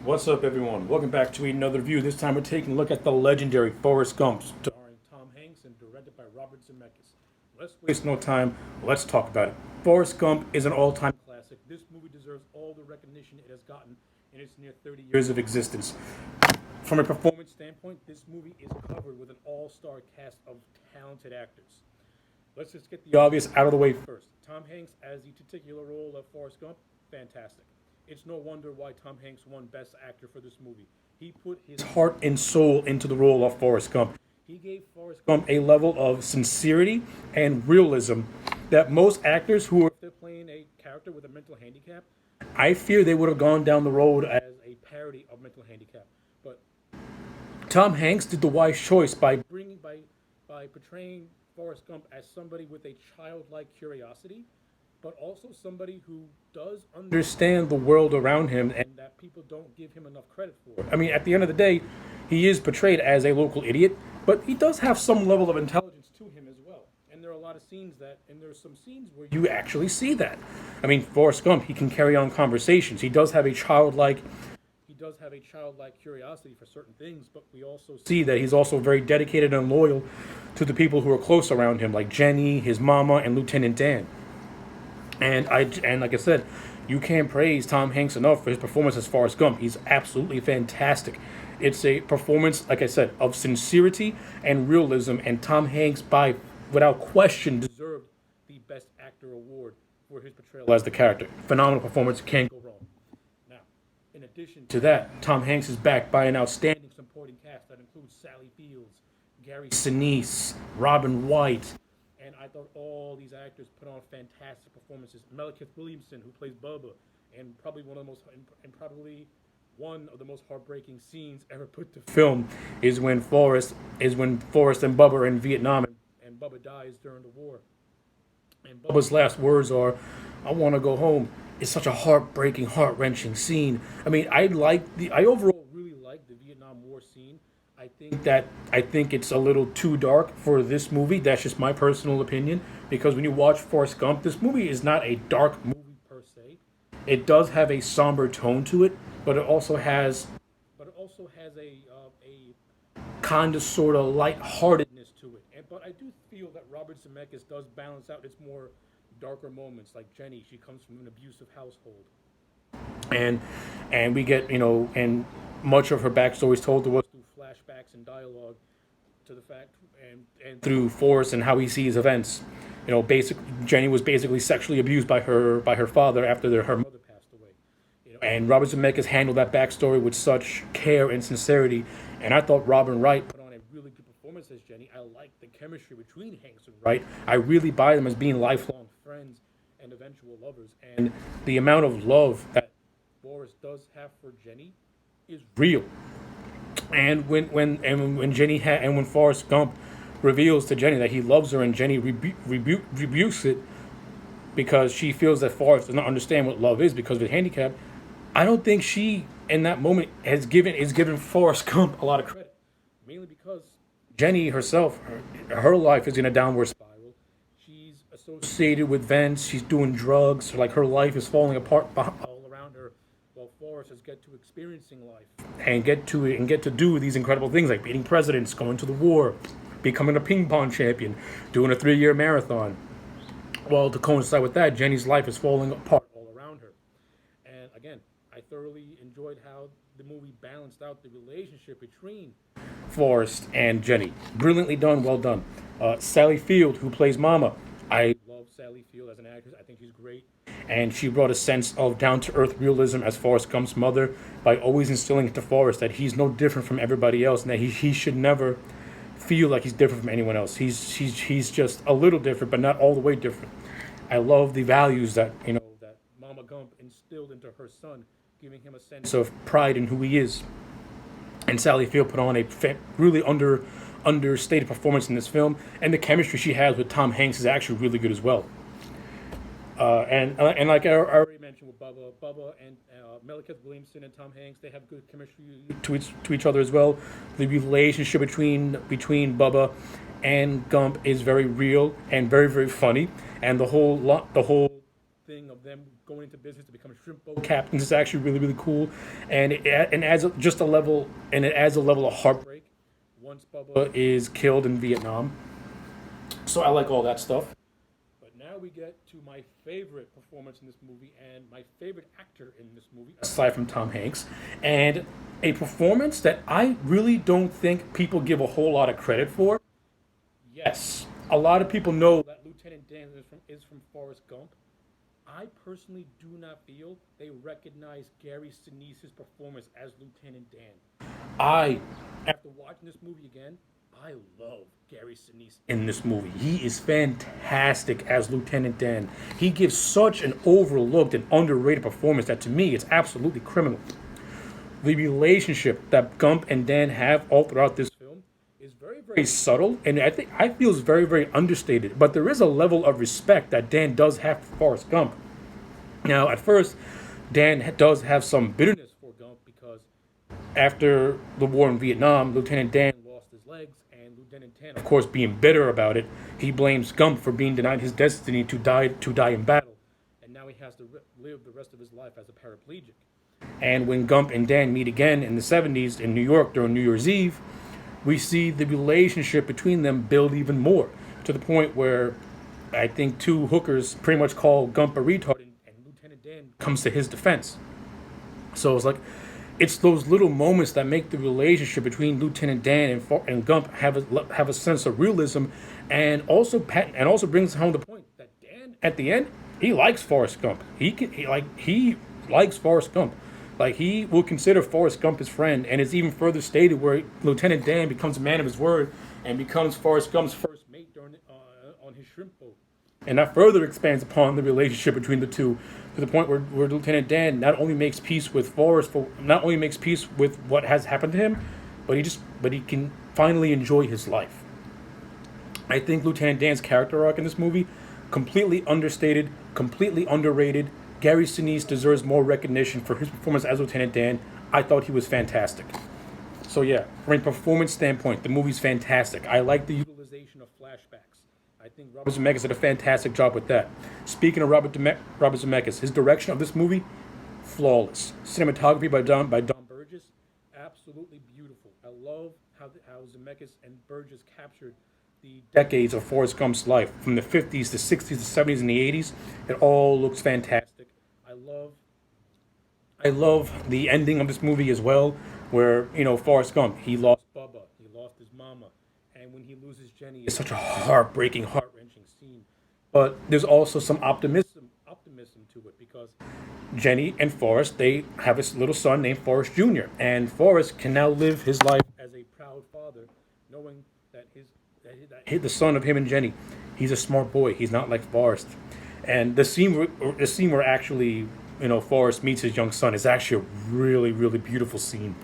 What's up, everyone? Welcome back to another review. This time we're taking a look at the legendary Forrest Gump, starring Tom Hanks and directed by Robert Zemeckis. Let's waste no time. Let's talk about it. Forrest Gump is an all-time classic. This movie deserves all the recognition it has gotten in its near 30 years of existence. From a performance standpoint, this movie is covered with an all-star cast of talented actors. Let's just get the obvious out of the way first. Tom Hanks as the titular role of Forrest Gump, fantastic. It's no wonder why Tom Hanks won Best Actor for this movie. He put his heart and soul into the role of Forrest Gump. He gave Forrest Gump a level of sincerity and realism that most actors who are if they're playing a character with a mental handicap, I fear they would have gone down the road as a parody of mental handicap. But Tom Hanks did the wise choice by portraying Forrest Gump as somebody with a childlike curiosity, but also somebody who does understand the world around him and that people don't give him enough credit for. I mean, at the end of the day, he is portrayed as a local idiot, but he does have some level of intelligence to him as well. And there are a lot of scenes and there's some scenes where you actually see that. I mean, Forrest Gump, he can carry on conversations. He does have a childlike curiosity for certain things, but we also see that he's also very dedicated and loyal to the people who are close around him, like Jenny, his mama, and Lieutenant Dan. And like I said, you can't praise Tom Hanks enough for his performance as Forrest Gump. He's absolutely fantastic. It's a performance, like I said, of sincerity and realism, and Tom Hanks, by without question, deserved the Best Actor award for his portrayal as the character. Phenomenal performance, can't go wrong. Now, in addition to that, Tom Hanks is backed by an outstanding supporting cast that includes Sally Fields, Gary Sinise, Robin White, and I thought all these actors put on fantastic performances. Melanie Williamson, who plays Bubba, and probably one of the most heartbreaking scenes ever put to film is when Forrest and Bubba are in Vietnam, and Bubba dies during the war. And Bubba's last words are, "I want to go home." It's such a heartbreaking, heart-wrenching scene. I mean, I overall really like the Vietnam War scene. I think it's a little too dark for this movie. That's just my personal opinion. Because when you watch Forrest Gump, this movie is not a dark movie per se. It does have a somber tone to it, but it also has a kind of sort of lightheartedness to it. But I do feel that Robert Zemeckis does balance out its more darker moments, like Jenny. She comes from an abusive household, and we get and much of her backstory is told to us through flashbacks and dialogue to the fact and through Forrest and how he sees events. Jenny was basically sexually abused by her father after her mother passed away. And Robert Zemeckis handled that backstory with such care and sincerity. And I thought Robin Wright put on a really good performance as Jenny. I like the chemistry between Hanks and Wright. I really buy them as being lifelong friends and eventual lovers. And the amount of love that Forrest does have for Jenny is real. And when Forrest Gump reveals to Jenny that he loves her, and Jenny rebukes it because she feels that Forrest does not understand what love is because of his handicap, I don't think she in that moment is given Forrest Gump a lot of credit, mainly because Jenny herself, her life is in a downward spiral. She's associated with Vince. She's doing drugs. Like, her life is falling apart all around her, while Forrest has get to experiencing life and get to do these incredible things like beating presidents, going to the war, becoming a ping pong champion, doing a 3-year marathon. Well, to coincide with that, Jenny's life is falling apart all around her. And again, I thoroughly enjoyed how the movie balanced out the relationship between Forrest and Jenny. Brilliantly done, well done. Sally Field, who plays Mama, I love Sally Field as an actress. I think she's great. And she brought a sense of down-to-earth realism as Forrest Gump's mother by always instilling into Forrest that he's no different from everybody else and that he should never feel like he's different from anyone else. He's just a little different, but not all the way different. I love the values that Mama Gump instilled into her son, giving him a sense of pride in who he is. And Sally Field put on a really understated performance in this film, and the chemistry she has with Tom Hanks is actually really good as well. And like I already mentioned with Bubba and Melanie Williamson and Tom Hanks, they have good chemistry to each other as well. The relationship between Bubba and Gump is very real and very, very funny, and the whole thing of them going into business to become shrimp boat captains is actually really really cool, and and adds just a level, and it adds a level of heartbreak once Bubba is killed in Vietnam. So I like all that stuff. But now we get to my favorite performance in this movie and my favorite actor in this movie, aside from Tom Hanks, and a performance that I really don't think people give a whole lot of credit for. Yes, a lot of people know that Lieutenant Dan is from Forrest Gump. I personally do not feel they recognize Gary Sinise's performance as Lieutenant Dan. I, after watching this movie again, I love Gary Sinise in this movie. He is fantastic as Lieutenant Dan. He gives such an overlooked and underrated performance that to me it's absolutely criminal. The relationship that Gump and Dan have all throughout this film is very, very subtle, and I feel is very, very understated. But there is a level of respect that Dan does have for Forrest Gump. Now, at first, Dan does have some bitterness for Gump because after the war in Vietnam, Lieutenant Dan lost his legs, and Lieutenant Dan, of course, being bitter about it, he blames Gump for being denied his destiny to die in battle, and now he has to live the rest of his life as a paraplegic. And when Gump and Dan meet again in the 70s in New York during New Year's Eve, we see the relationship between them build even more to the point where I think two hookers pretty much call Gump a retard, and Lieutenant Dan comes to his defense. So it's like, it's those little moments that make the relationship between Lieutenant Dan and Gump have a sense of realism, and also brings home the point that Dan at the end he likes Forrest Gump. He likes Forrest Gump. Like, he will consider Forrest Gump his friend, and it's even further stated where Lieutenant Dan becomes a man of his word and becomes Forrest Gump's first mate on his shrimp boat. And that further expands upon the relationship between the two to the point where Lieutenant Dan not only makes peace with not only makes peace with what has happened to him, but he can finally enjoy his life. I think Lieutenant Dan's character arc in this movie completely understated, completely underrated. Gary Sinise deserves more recognition for his performance as Lieutenant Dan. I thought he was fantastic. So yeah, from a performance standpoint, the movie's fantastic. I like the utilization of flashbacks. I think Robert Zemeckis did a fantastic job with that. Speaking of Robert Zemeckis, his direction of this movie, flawless. Cinematography by Don Burgess, absolutely beautiful. I love how Zemeckis and Burgess captured the decades of Forrest Gump's life, from the 50s, the 60s, the 70s, and the 80s. It all looks fantastic. I love the ending of this movie as well, where, Forrest Gump, he lost Bubba, he lost his mama, and when he loses Jenny, it's such a heartbreaking, heart-wrenching scene. But there's also some optimism to it, because Jenny and Forrest, they have a little son named Forrest Jr., and Forrest can now live his life as a proud father, knowing that the son of him and Jenny, he's a smart boy. He's not like Forrest. And the scene where actually, Forrest meets his young son is actually a really, really beautiful scene,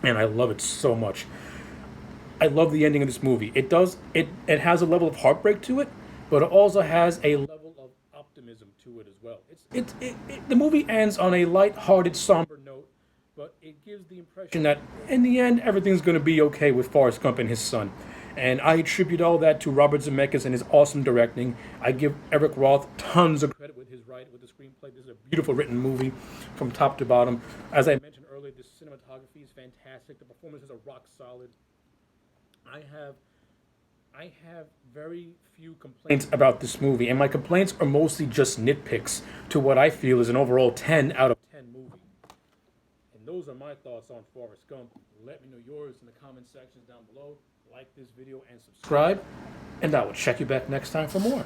and I love it so much. I love the ending of this movie. It has a level of heartbreak to it, but it also has a level of optimism to it as well. The movie ends on a light-hearted, somber note, but it gives the impression that in the end everything's going to be okay with Forrest Gump and his son. And I attribute all that to Robert Zemeckis and his awesome directing. I give Eric Roth tons of credit with his writing, with the screenplay. This is a beautiful written movie from top to bottom. As I mentioned earlier, the cinematography is fantastic. The performances are rock solid. I have very few complaints about this movie, and my complaints are mostly just nitpicks to what I feel is an overall 10 out of 10 movie. And those are my thoughts on Forrest Gump. Let me know yours in the comment sections down below. Like this video and subscribe, and I will check you back next time for more.